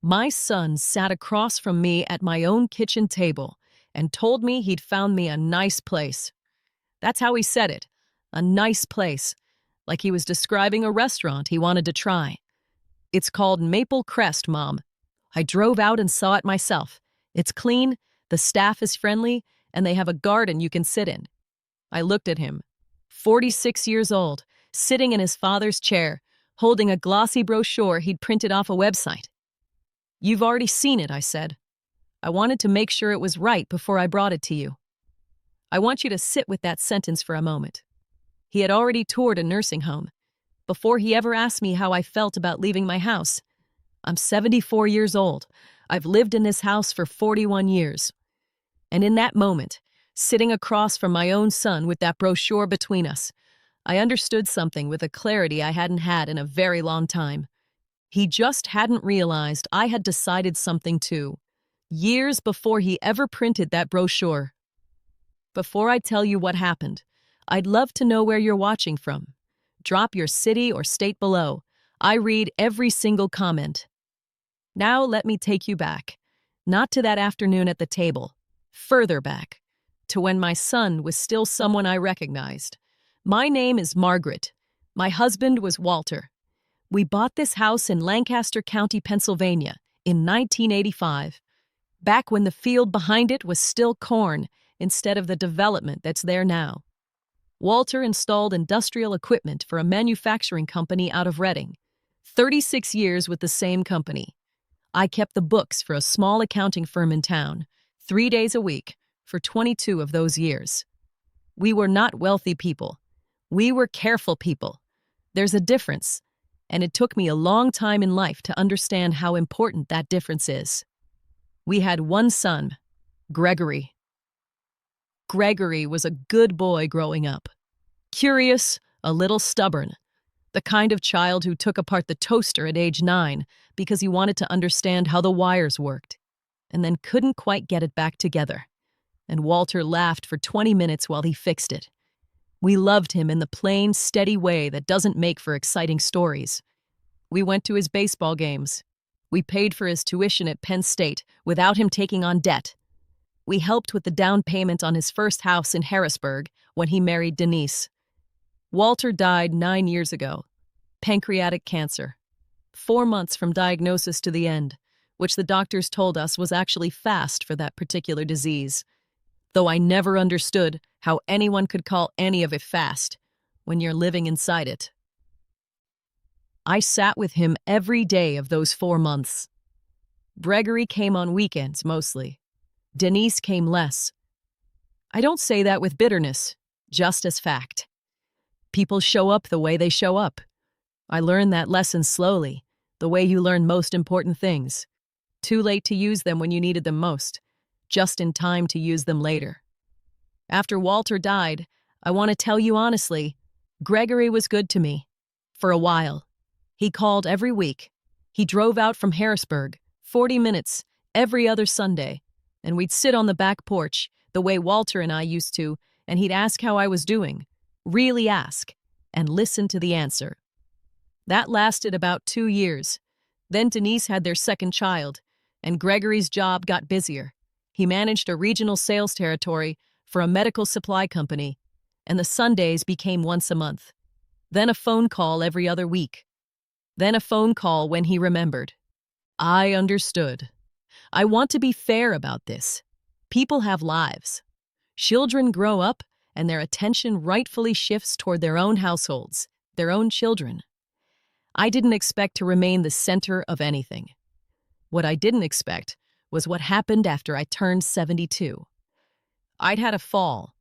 My son sat across from me at my own kitchen table and told me he'd found me a nice place. That's how he said it, a nice place, like he was describing a restaurant he wanted to try. It's called Maple Crest, Mom. I drove out and saw it myself. It's clean, the staff is friendly, and they have a garden you can sit in. I looked at him, 46 years old, sitting in his father's chair, holding a glossy brochure he'd printed off a website. You've already seen it, I said. I wanted to make sure it was right before I brought it to you. I want you to sit with that sentence for a moment. He had already toured a nursing home, before he ever asked me how I felt about leaving my house. I'm 74 years old. I've lived in this house for 41 years. And in that moment, sitting across from my own son with that brochure between us, I understood something with a clarity I hadn't had in a very long time. He just hadn't realized I had decided something too, years before he ever printed that brochure. Before I tell you what happened, I'd love to know where you're watching from. Drop your city or state below. I read every single comment. Now let me take you back, not to that afternoon at the table, further back, to when my son was still someone I recognized. My name is Margaret. My husband was Walter. We bought this house in Lancaster County, Pennsylvania, in 1985, back when the field behind it was still corn instead of the development that's there now. Walter installed industrial equipment for a manufacturing company out of Reading. 36 years with the same company. I kept the books for a small accounting firm in town, 3 days a week, for 22 of those years. We were not wealthy people. We were careful people. There's a difference, and it took me a long time in life to understand how important that difference is. We had one son, Gregory. Gregory was a good boy growing up. Curious, a little stubborn. The kind of child who took apart the toaster at age 9 because he wanted to understand how the wires worked, and then couldn't quite get it back together. And Walter laughed for 20 minutes while he fixed it. We loved him in the plain, steady way that doesn't make for exciting stories. We went to his baseball games. We paid for his tuition at Penn State without him taking on debt. We helped with the down payment on his first house in Harrisburg when he married Denise. Walter died 9 years ago. Pancreatic cancer. 4 months from diagnosis to the end, which the doctors told us was actually fast for that particular disease. Though I never understood how anyone could call any of it fast when you're living inside it. I sat with him every day of those 4 months. Gregory came on weekends mostly. Denise came less. I don't say that with bitterness, just as fact. People show up the way they show up. I learned that lesson slowly, the way you learn most important things. Too late to use them when you needed them most, just in time to use them later. After Walter died, I want to tell you honestly, Gregory was good to me. For a while. He called every week. He drove out from Harrisburg, 40 minutes, every other Sunday, and we'd sit on the back porch, the way Walter and I used to, and he'd ask how I was doing. Really ask, and listen to the answer. That lasted about 2 years. Then Denise had their second child, and Gregory's job got busier. He managed a regional sales territory for a medical supply company, and the Sundays became once a month. Then a phone call every other week. Then a phone call when he remembered. I understood. I want to be fair about this. People have lives. Children grow up, and their attention rightfully shifts toward their own households, their own children. I didn't expect to remain the center of anything. What I didn't expect was what happened after I turned 72. I'd had a fall.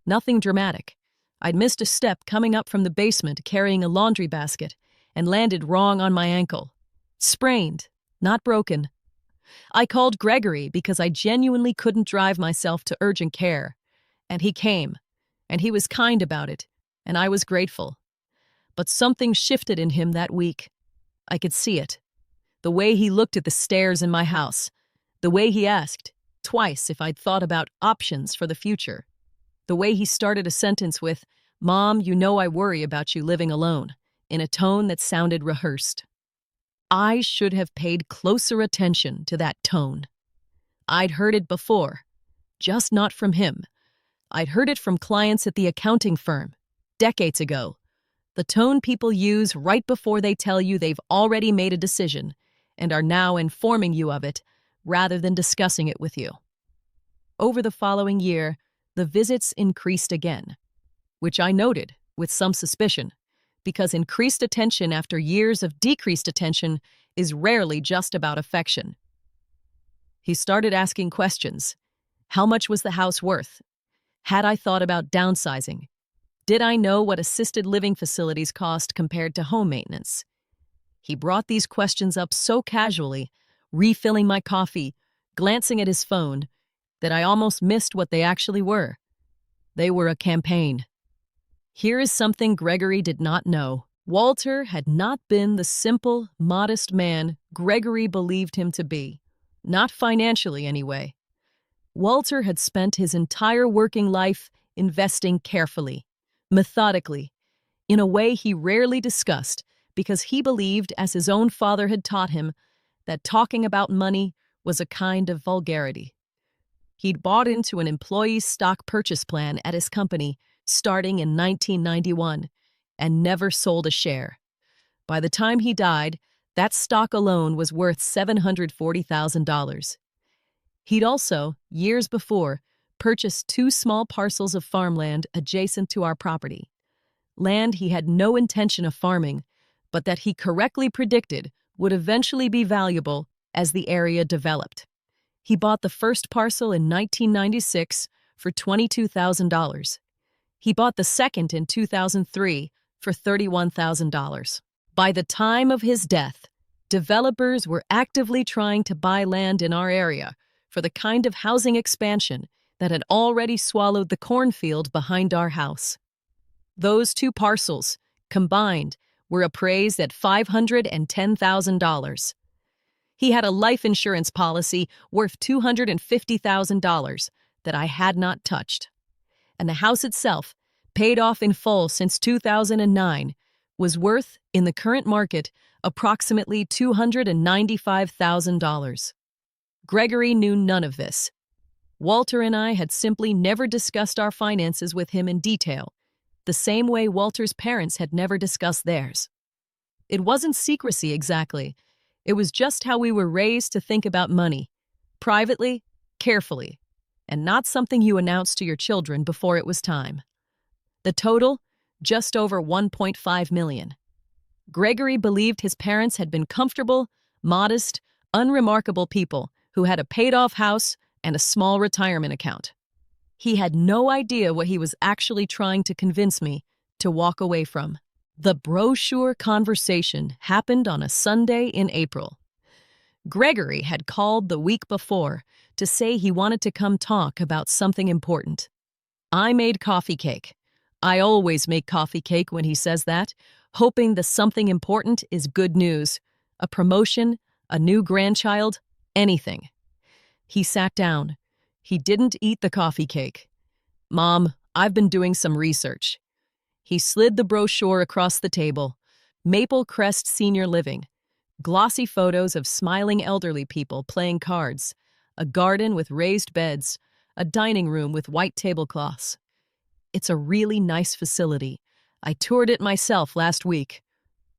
Nothing dramatic. I'd missed a step coming up from the basement carrying a laundry basket and landed wrong on my ankle. Sprained, not broken. I called Gregory because I genuinely couldn't drive myself to urgent care, and he came. And he was kind about it, and I was grateful. But something shifted in him that week. I could see it. The way he looked at the stairs in my house. The way he asked, twice, if I'd thought about options for the future. The way he started a sentence with, "Mom, you know I worry about you living alone," in a tone that sounded rehearsed. I should have paid closer attention to that tone. I'd heard it before, just not from him. I'd heard it from clients at the accounting firm, decades ago. The tone people use right before they tell you they've already made a decision and are now informing you of it rather than discussing it with you. Over the following year, the visits increased again, which I noted with some suspicion, because increased attention after years of decreased attention is rarely just about affection. He started asking questions. How much was the house worth? Had I thought about downsizing? Did I know what assisted living facilities cost compared to home maintenance? He brought these questions up so casually, refilling my coffee, glancing at his phone, that I almost missed what they actually were. They were a campaign. Here is something Gregory did not know. Walter had not been the simple, modest man Gregory believed him to be. Not financially, anyway. Walter had spent his entire working life investing carefully, methodically, in a way he rarely discussed because he believed, as his own father had taught him, that talking about money was a kind of vulgarity. He'd bought into an employee stock purchase plan at his company starting in 1991 and never sold a share. By the time he died, that stock alone was worth $740,000. He'd also, years before, purchased 2 small parcels of farmland adjacent to our property. Land he had no intention of farming, but that he correctly predicted would eventually be valuable as the area developed. He bought the first parcel in 1996 for $22,000. He bought the second in 2003 for $31,000. By the time of his death, developers were actively trying to buy land in our area for the kind of housing expansion that had already swallowed the cornfield behind our house. Those 2 parcels, combined, were appraised at $510,000. He had a life insurance policy worth $250,000 that I had not touched. And the house itself, paid off in full since 2009, was worth, in the current market, approximately $295,000. Gregory knew none of this. Walter and I had simply never discussed our finances with him in detail, the same way Walter's parents had never discussed theirs. It wasn't secrecy exactly. It was just how we were raised to think about money, privately, carefully, and not something you announced to your children before it was time. The total, just over $1.5 million. Gregory believed his parents had been comfortable, modest, unremarkable people who had a paid-off house and a small retirement account. He had no idea what he was actually trying to convince me to walk away from. The brochure conversation happened on a Sunday in April. Gregory had called the week before to say he wanted to come talk about something important. I made coffee cake. I always make coffee cake when he says that, hoping the something important is good news, a promotion, a new grandchild, anything. He sat down. He didn't eat the coffee cake. "Mom, I've been doing some research." He slid the brochure across the table. Maple Crest Senior Living. Glossy photos of smiling elderly people playing cards, a garden with raised beds, a dining room with white tablecloths. It's a really nice facility. I toured it myself last week.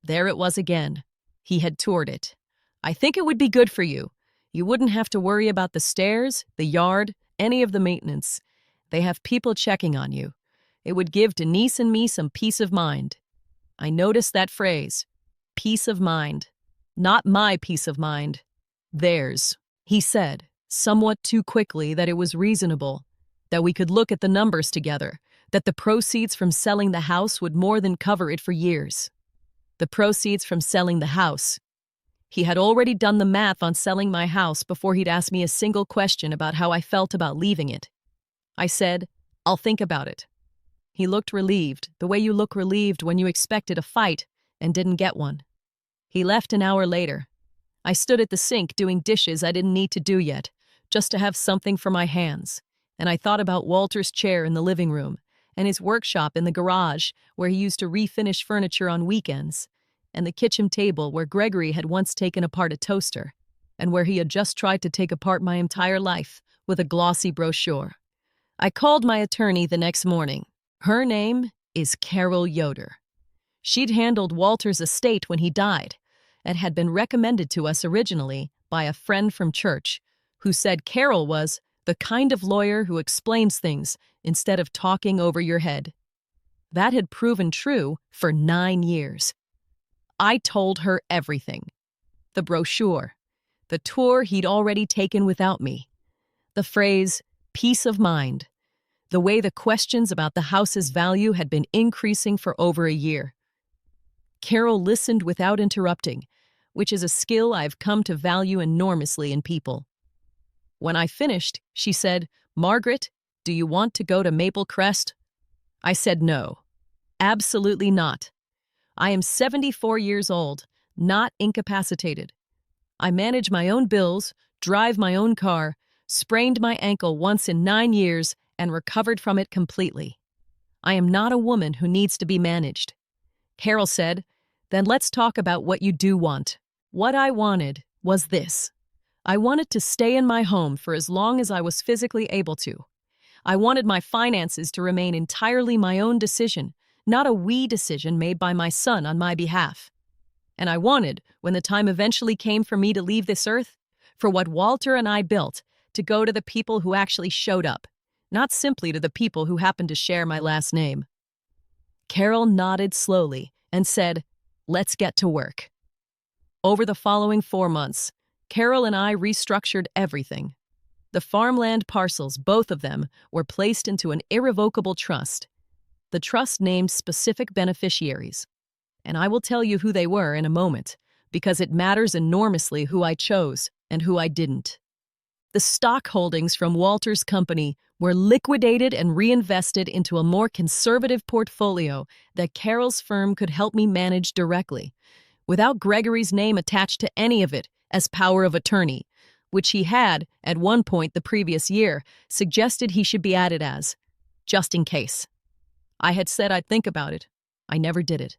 There it was again. He had toured it. "I think it would be good for you. You wouldn't have to worry about the stairs, the yard, any of the maintenance. They have people checking on you. It would give Denise and me some peace of mind." I noticed that phrase, peace of mind. Not my peace of mind. Theirs. He said, somewhat too quickly, that it was reasonable, that we could look at the numbers together, that the proceeds from selling the house would more than cover it for years. The proceeds from selling the house. He had already done the math on selling my house before he'd asked me a single question about how I felt about leaving it. I said, "I'll think about it." He looked relieved, the way you look relieved when you expected a fight and didn't get one. He left an hour later. I stood at the sink doing dishes I didn't need to do yet, just to have something for my hands, and I thought about Walter's chair in the living room and his workshop in the garage where he used to refinish furniture on weekends, and the kitchen table where Gregory had once taken apart a toaster, and where he had just tried to take apart my entire life with a glossy brochure. I called my attorney the next morning. Her name is Carol Yoder. She'd handled Walter's estate when he died, and had been recommended to us originally by a friend from church who said Carol was the kind of lawyer who explains things instead of talking over your head. That had proven true for 9 years. I told her everything. The brochure, the tour he'd already taken without me, the phrase, peace of mind, the way the questions about the house's value had been increasing for over a year. Carol listened without interrupting, which is a skill I've come to value enormously in people. When I finished, she said, "Margaret, do you want to go to Maple Crest?" I said no. Absolutely not. I am 74 years old, not incapacitated. I manage my own bills, drive my own car, sprained my ankle once in 9 years, and recovered from it completely. I am not a woman who needs to be managed. Carol said, "Then let's talk about what you do want." What I wanted was this. I wanted to stay in my home for as long as I was physically able to. I wanted my finances to remain entirely my own decision, not a we decision made by my son on my behalf. And I wanted, when the time eventually came for me to leave this earth, for what Walter and I built to go to the people who actually showed up, not simply to the people who happened to share my last name. Carol nodded slowly and said, "Let's get to work." Over the following 4 months, Carol and I restructured everything. The farmland parcels, both of them, were placed into an irrevocable trust. The trust named specific beneficiaries, and I will tell you who they were in a moment, because it matters enormously who I chose and who I didn't. The stock holdings from Walter's company were liquidated and reinvested into a more conservative portfolio that Carol's firm could help me manage directly, without Gregory's name attached to any of it as power of attorney, which he had, at one point the previous year, suggested he should be added as, just in case. I had said I'd think about it. I never did it.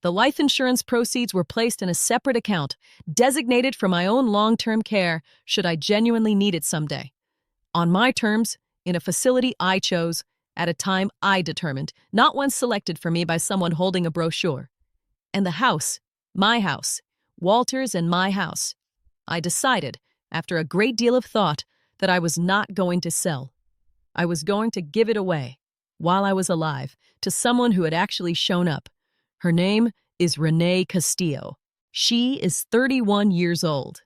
The life insurance proceeds were placed in a separate account, designated for my own long-term care should I genuinely need it someday. On my terms, in a facility I chose, at a time I determined, not one selected for me by someone holding a brochure. And the house, my house, Walter's and my house, I decided, after a great deal of thought, that I was not going to sell. I was going to give it away, while I was alive, to someone who had actually shown up. Her name is Renee Castillo. She is 31 years old.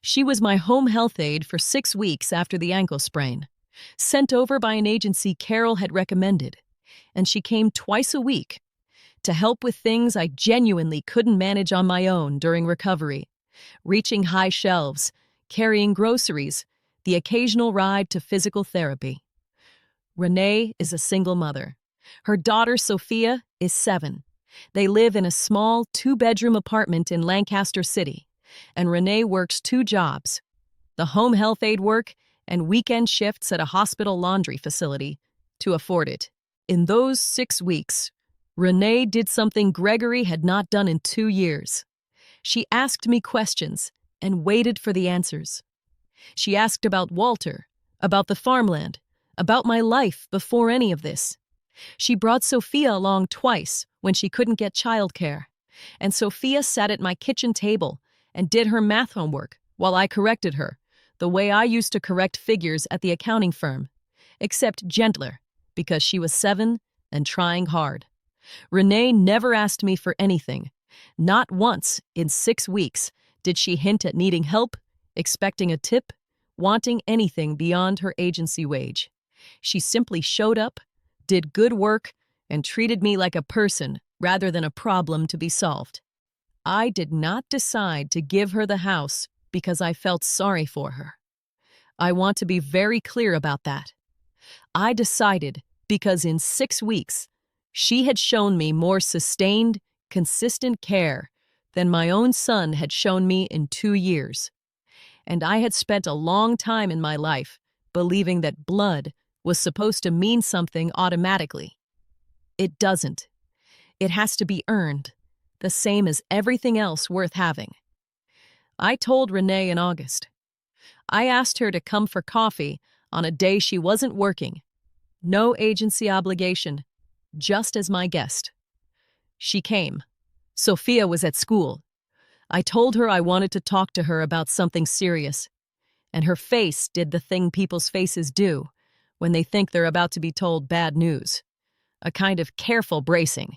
She was my home health aide for 6 weeks after the ankle sprain, sent over by an agency Carol had recommended, and she came twice a week to help with things I genuinely couldn't manage on my own during recovery, reaching high shelves, carrying groceries, the occasional ride to physical therapy. Renee is a single mother. Her daughter, Sophia, is 7. They live in a small 2-bedroom apartment in Lancaster City, and Renee works 2 jobs, the home health aide work and weekend shifts at a hospital laundry facility, to afford it. In those 6 weeks, Renee did something Gregory had not done in 2 years. She asked me questions and waited for the answers. She asked about Walter, about the farmland, about my life before any of this. She brought Sophia along twice when she couldn't get childcare, and Sophia sat at my kitchen table and did her math homework while I corrected her, the way I used to correct figures at the accounting firm, except gentler, because she was 7 and trying hard. Renee never asked me for anything. Not once in 6 weeks did she hint at needing help, expecting a tip, wanting anything beyond her agency wage. She simply showed up, did good work, and treated me like a person rather than a problem to be solved. I did not decide to give her the house because I felt sorry for her. I want to be very clear about that. I decided because in 6 weeks, she had shown me more sustained, consistent care than my own son had shown me in 2 years. And I had spent a long time in my life believing that blood was supposed to mean something automatically. It doesn't. It has to be earned. the same as everything else worth having. I told Renee in August. I asked her to come for coffee on a day she wasn't working. No agency obligation, just as my guest. She came. Sophia was at school. I told her I wanted to talk to her about something serious, and her face did the thing people's faces do when they think they're about to be told bad news, a kind of careful bracing.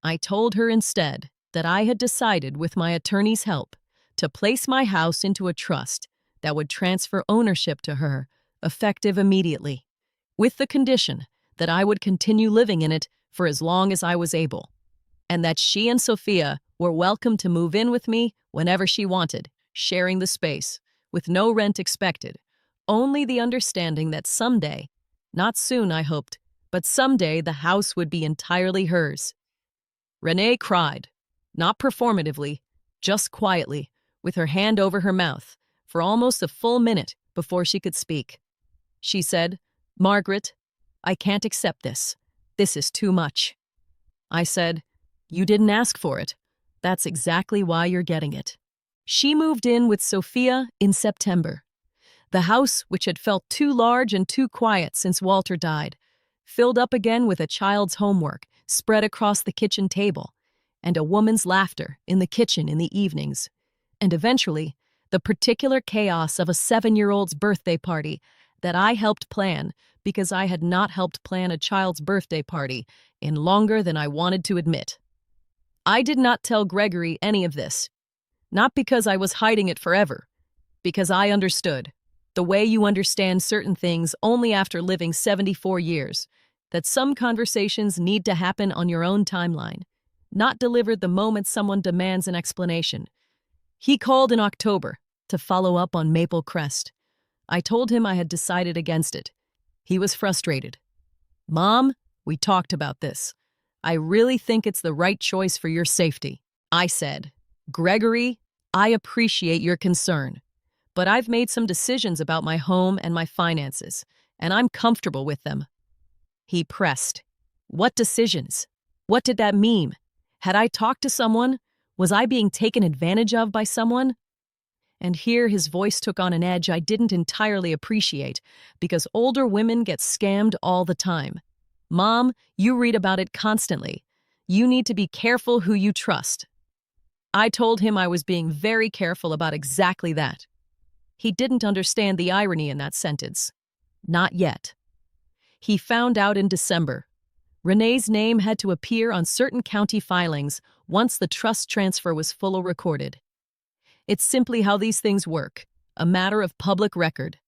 I told her instead that I had decided, with my attorney's help, to place my house into a trust that would transfer ownership to her, effective immediately, with the condition that I would continue living in it for as long as I was able, and that she and Sophia were welcome to move in with me whenever she wanted, sharing the space, with no rent expected, only the understanding that someday, not soon I hoped, but someday the house would be entirely hers. Renee cried, not performatively, just quietly, with her hand over her mouth, for almost a full minute before she could speak. She said, "Margaret, I can't accept this. This is too much." I said, "You didn't ask for it. That's exactly why you're getting it." She moved in with Sophia in September. The house, which had felt too large and too quiet since Walter died, filled up again with a child's homework spread across the kitchen table, and a woman's laughter in the kitchen in the evenings, and eventually the particular chaos of a 7-year-old's birthday party that I helped plan because I had not helped plan a child's birthday party in longer than I wanted to admit. I did not tell Gregory any of this, not because I was hiding it forever, because I understood, the way you understand certain things only after living 74 years, that some conversations need to happen on your own timeline, not delivered the moment someone demands an explanation. He called in October to follow up on Maple Crest. I told him I had decided against it. He was frustrated. "Mom, we talked about this. I really think it's the right choice for your safety." I said, "Gregory, I appreciate your concern, but I've made some decisions about my home and my finances, and I'm comfortable with them." He pressed. "What decisions? What did that mean? Had I talked to someone? Was I being taken advantage of by someone?" And here his voice took on an edge I didn't entirely appreciate, because older women get scammed all the time. "Mom, you read about it constantly. You need to be careful who you trust." I told him I was being very careful about exactly that. He didn't understand the irony in that sentence. Not yet. He found out in December. Renee's name had to appear on certain county filings once the trust transfer was fully recorded. It's simply how these things work, a matter of public record.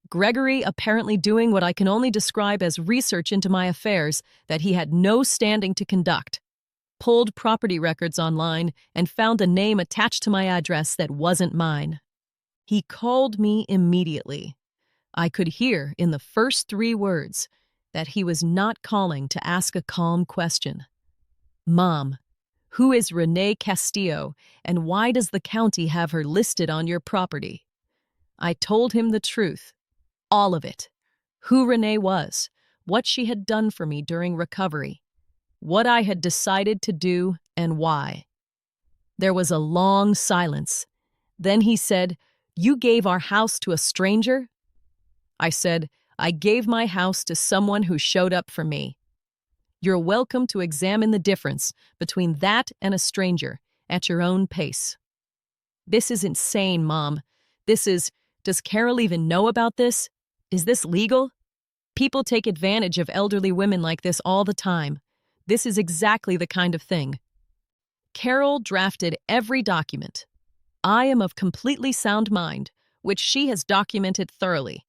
Gregory, apparently doing what I can only describe as research into my affairs that he had no standing to conduct, pulled property records online and found a name attached to my address that wasn't mine. He called me immediately. I could hear in the first 3 words that he was not calling to ask a calm question. "Mom, who is Renee Castillo, and why does the county have her listed on your property?" I told him the truth, all of it. Who Renee was, what she had done for me during recovery, what I had decided to do, and why. There was a long silence. Then he said, "You gave our house to a stranger?" I said, "I gave my house to someone who showed up for me." You're welcome to examine the difference between that and a stranger at your own pace. This is insane, Mom. Does Carol even know about this? Is this legal? People take advantage of elderly women like this all the time. This is exactly the kind of thing. Carol drafted every document. I am of completely sound mind, which she has documented thoroughly,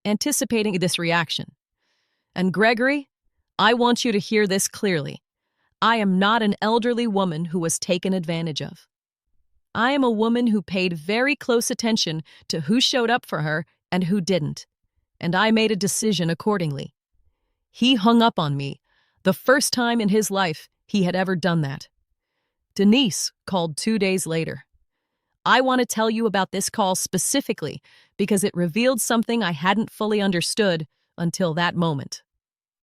anticipating this reaction. And Gregory, I want you to hear this clearly. I am not an elderly woman who was taken advantage of. I am a woman who paid very close attention to who showed up for her and who didn't, and I made a decision accordingly. He hung up on me, the first time in his life he had ever done that. Denise called 2 days later. I want to tell you about this call specifically because it revealed something I hadn't fully understood until that moment.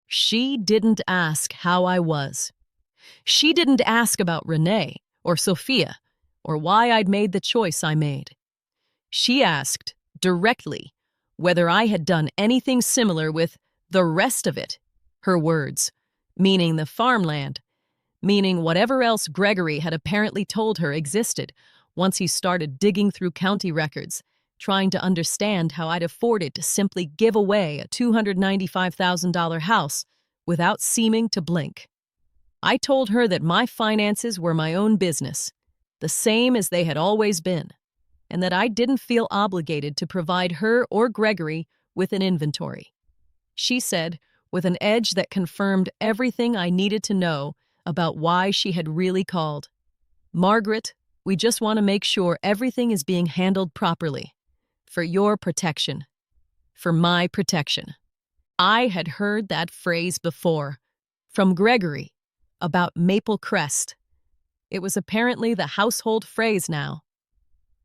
She didn't ask how I was. She didn't ask about Renee or Sophia or why I'd made the choice I made. She asked, directly, whether I had done anything similar with the rest of it, her words, meaning the farmland, meaning whatever else Gregory had apparently told her existed once he started digging through county records, trying to understand how I'd afforded to simply give away a $295,000 house without seeming to blink. I told her that my finances were my own business, the same as they had always been, and that I didn't feel obligated to provide her or Gregory with an inventory. She said, with an edge that confirmed everything I needed to know about why she had really called, "Margaret, we just want to make sure everything is being handled properly. For your protection. For my protection." I had heard that phrase before, from Gregory, about Maple Crest. It was apparently the household phrase now.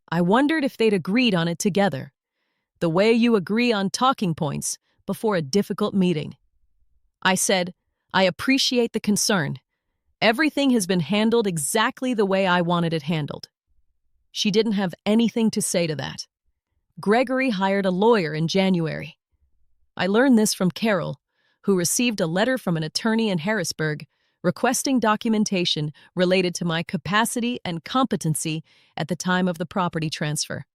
I wondered if they'd agreed on it together, the way you agree on talking points before a difficult meeting. I said, "I appreciate the concern. Everything has been handled exactly the way I wanted it handled." She didn't have anything to say to that. Gregory hired a lawyer in January. I learned this from Carol, who received a letter from an attorney in Harrisburg requesting documentation related to my capacity and competency at the time of the property transfer,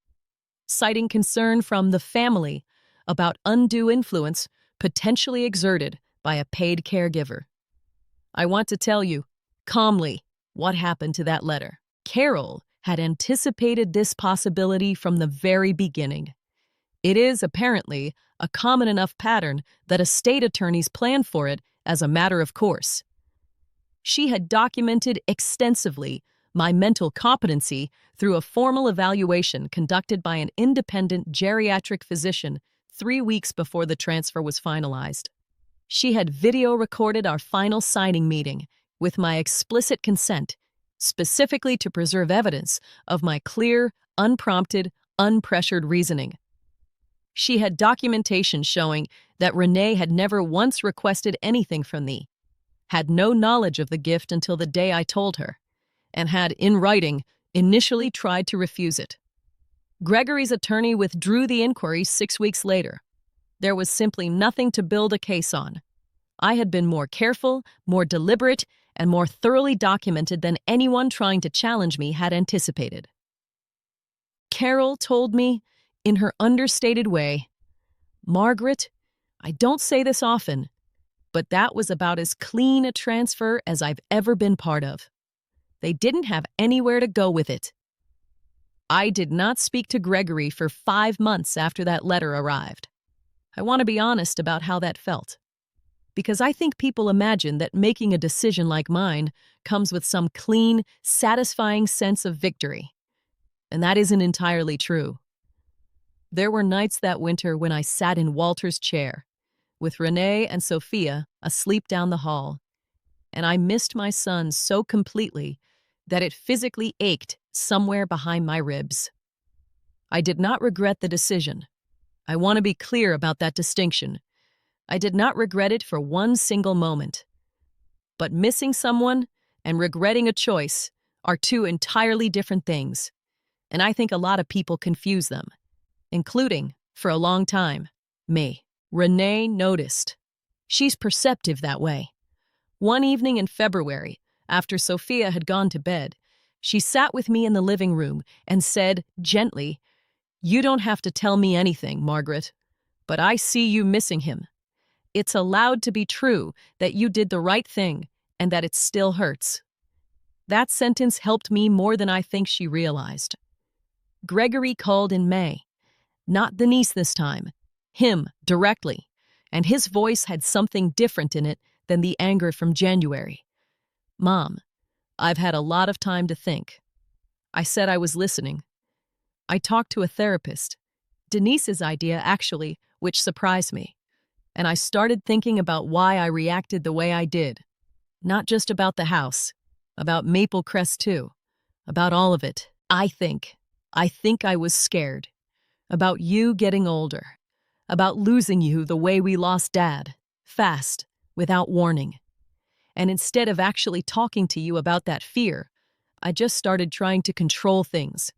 citing concern from the family about undue influence potentially exerted by a paid caregiver. I want to tell you, calmly, what happened to that letter. Carol had anticipated this possibility from the very beginning. It is, apparently, a common enough pattern that estate attorneys plan for it as a matter of course. She had documented extensively my mental competency through a formal evaluation conducted by an independent geriatric physician 3 weeks before the transfer was finalized. She had video recorded our final signing meeting with my explicit consent, specifically to preserve evidence of my clear, unprompted, unpressured reasoning. She had documentation showing that Renee had never once requested anything from me, had no knowledge of the gift until the day I told her, and had, in writing, initially tried to refuse it. Gregory's attorney withdrew the inquiry 6 weeks later. There was simply nothing to build a case on. I had been more careful, more deliberate, and more thoroughly documented than anyone trying to challenge me had anticipated. Carol told me, in her understated way, "Margaret, I don't say this often, but that was about as clean a transfer as I've ever been part of. They didn't have anywhere to go with it." I did not speak to Gregory for 5 months after that letter arrived. I want to be honest about how that felt, because I think people imagine that making a decision like mine comes with some clean, satisfying sense of victory, and that isn't entirely true. There were nights that winter when I sat in Walter's chair, with Renee and Sophia asleep down the hall, and I missed my son so completely that it physically ached somewhere behind my ribs. I did not regret the decision. I want to be clear about that distinction. I did not regret it for one single moment. But missing someone and regretting a choice are two entirely different things, and I think a lot of people confuse them, including, for a long time, me. Renee noticed. She's perceptive that way. One evening in February, after Sophia had gone to bed, she sat with me in the living room and said, gently, "You don't have to tell me anything, Margaret, but I see you missing him. It's allowed to be true that you did the right thing and that it still hurts." That sentence helped me more than I think she realized. Gregory called in May. Not the niece this time. Him, directly. And his voice had something different in it than the anger from January. "Mom, I've had a lot of time to think." I said I was listening. I talked to a therapist. Denise's idea, actually, which surprised me. And I started thinking about why I reacted the way I did. Not just about the house. About Maple Crest, too. About all of it. I think I was scared. About you getting older. About losing you the way we lost Dad. Fast. Without warning. And instead of actually talking to you about that fear, I just started trying to control things.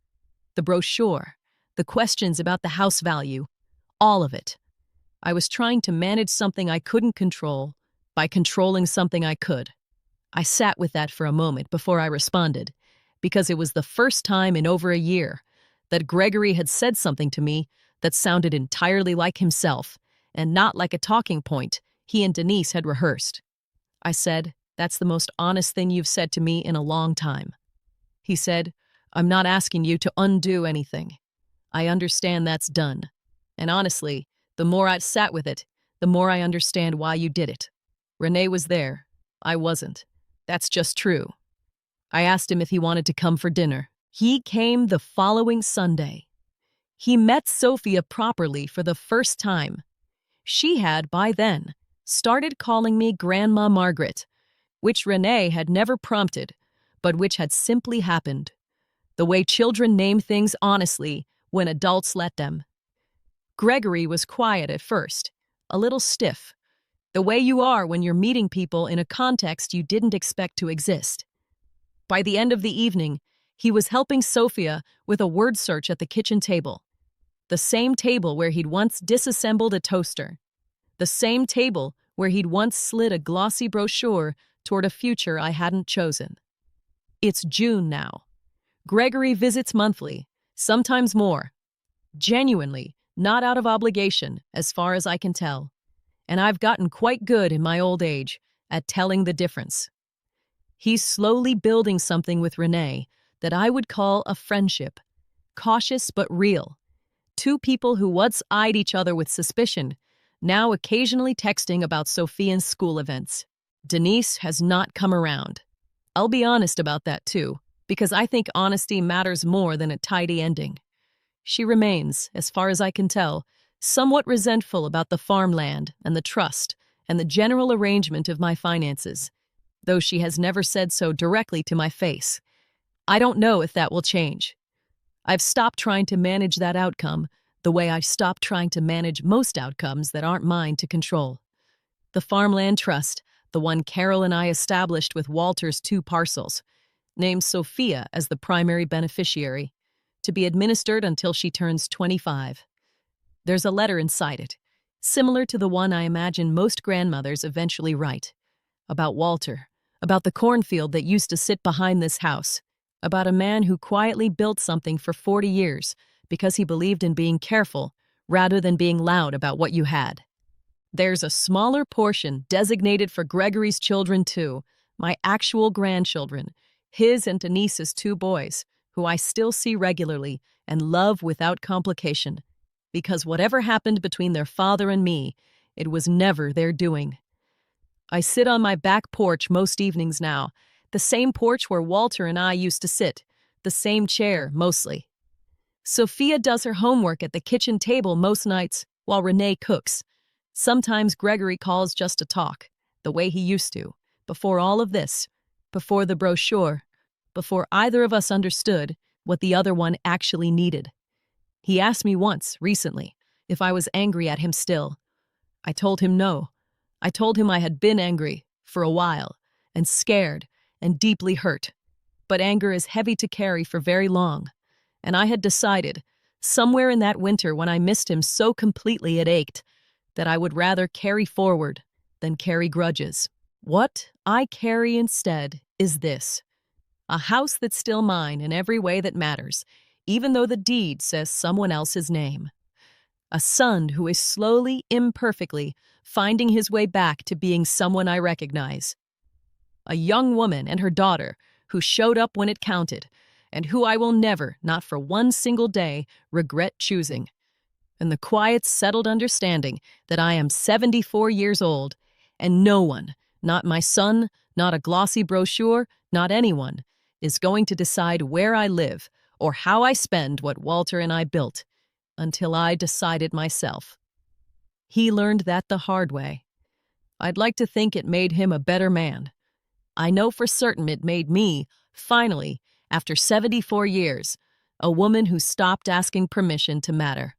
The brochure, the questions about the house value, all of it. I was trying to manage something I couldn't control by controlling something I could. I sat with that for a moment before I responded, because it was the first time in over a year that Gregory had said something to me that sounded entirely like himself and not like a talking point he and Denise had rehearsed. I said, "That's the most honest thing you've said to me in a long time." He said, "I'm not asking you to undo anything. I understand that's done. And honestly, the more I sat with it, the more I understand why you did it. Renee was there. I wasn't. That's just true." I asked him if he wanted to come for dinner. He came the following Sunday. He met Sophia properly for the first time. She had, by then, started calling me Grandma Margaret, which Renee had never prompted, but which had simply happened. The way children name things honestly when adults let them. Gregory was quiet at first, a little stiff, the way you are when you're meeting people in a context you didn't expect to exist. By the end of the evening, he was helping Sophia with a word search at the kitchen table. The same table where he'd once disassembled a toaster. The same table where he'd once slid a glossy brochure toward a future I hadn't chosen. It's June now. Gregory visits monthly, sometimes more. Genuinely, not out of obligation, as far as I can tell. And I've gotten quite good in my old age at telling the difference. He's slowly building something with Renee that I would call a friendship, cautious but real. Two people who once eyed each other with suspicion, now occasionally texting about Sophia's school events. Denise has not come around. I'll be honest about that too, because I think honesty matters more than a tidy ending. She remains, as far as I can tell, somewhat resentful about the farmland and the trust and the general arrangement of my finances, though she has never said so directly to my face. I don't know if that will change. I've stopped trying to manage that outcome the way I stopped trying to manage most outcomes that aren't mine to control. The farmland trust, the one Carol and I established with Walter's 2 parcels, named Sophia as the primary beneficiary, to be administered until she turns 25. There's a letter inside it, similar to the one I imagine most grandmothers eventually write, about Walter, about the cornfield that used to sit behind this house, about a man who quietly built something for 40 years because he believed in being careful rather than being loud about what you had. There's a smaller portion designated for Gregory's children too, my actual grandchildren, his and Denise's 2 boys, who I still see regularly and love without complication, because whatever happened between their father and me, it was never their doing. I sit on my back porch most evenings now, the same porch where Walter and I used to sit, the same chair mostly. Sophia does her homework at the kitchen table most nights while Renee cooks. Sometimes Gregory calls just to talk, the way he used to, before all of this, before the brochure, before either of us understood what the other one actually needed. He asked me once, recently, if I was angry at him still. I told him no. I told him I had been angry for a while, and scared, and deeply hurt. But anger is heavy to carry for very long, and I had decided, somewhere in that winter when I missed him so completely it ached, that I would rather carry forward than carry grudges. What I carry instead is this: a house that's still mine in every way that matters, even though the deed says someone else's name. A son who is slowly, imperfectly, finding his way back to being someone I recognize. A young woman and her daughter who showed up when it counted, and who I will never, not for one single day, regret choosing. And the quiet, settled understanding that I am 74 years old, and no one, not my son, not a glossy brochure, not anyone, is going to decide where I live or how I spend what Walter and I built, until I decide it myself. He learned that the hard way. I'd like to think it made him a better man. I know for certain it made me, finally, after 74 years, a woman who stopped asking permission to matter.